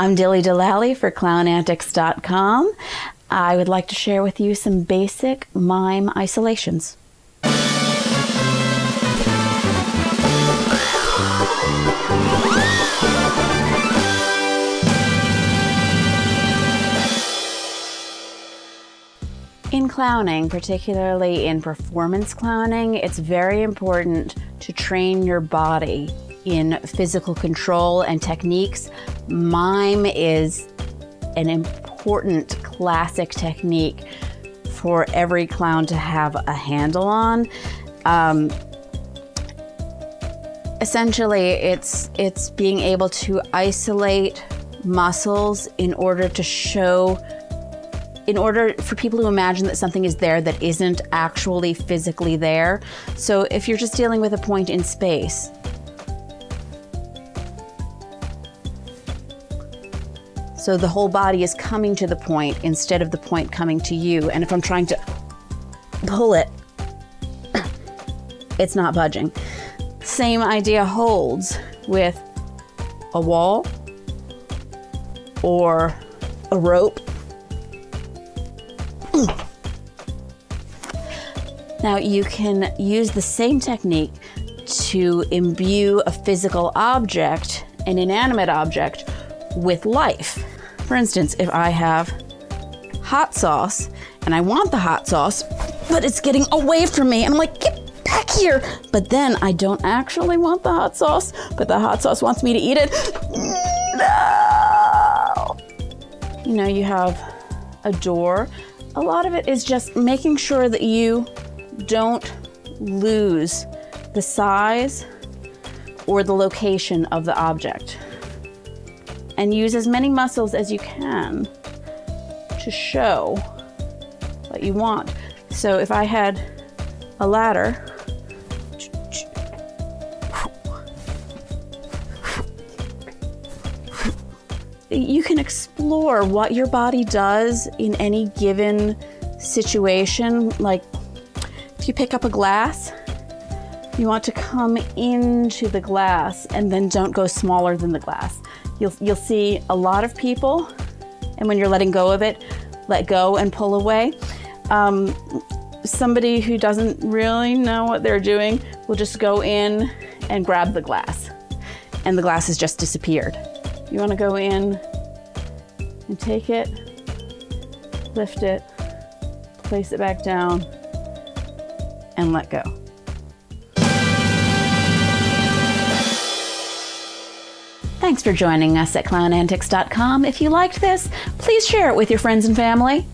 I'm Dill D'Alally for clownantics.com. I would like to share with you some basic mime isolations. In clowning, particularly in performance clowning, it's very important to train your body in physical control and techniques. Mime is an important classic technique for every clown to have a handle on. Essentially, it's being able to isolate muscles in order for people to imagine that something is there that isn't actually physically there. So if you're just dealing with a point in space, so the whole body is coming to the point instead of the point coming to you. And if I'm trying to pull it, it's not budging. Same idea holds with a wall or a rope. Now you can use the same technique to imbue a physical object, an inanimate object, with life. For instance, if I have hot sauce and I want the hot sauce, but it's getting away from me, and I'm like, get back here. But then I don't actually want the hot sauce, but the hot sauce wants me to eat it. No! You know, you have a door. A lot of it is just making sure that you don't lose the size or the location of the object. And use as many muscles as you can to show what you want. So if I had a ladder, you can explore what your body does in any given situation. Like if you pick up a glass, you want to come into the glass and then don't go smaller than the glass. You'll see a lot of people, and when you're letting go of it, let go and pull away. Somebody who doesn't really know what they're doing will just go in and grab the glass, and the glass has just disappeared. You want to go in and take it, lift it, place it back down, and let go. Thanks for joining us at clownantics.com. If you liked this, please share it with your friends and family.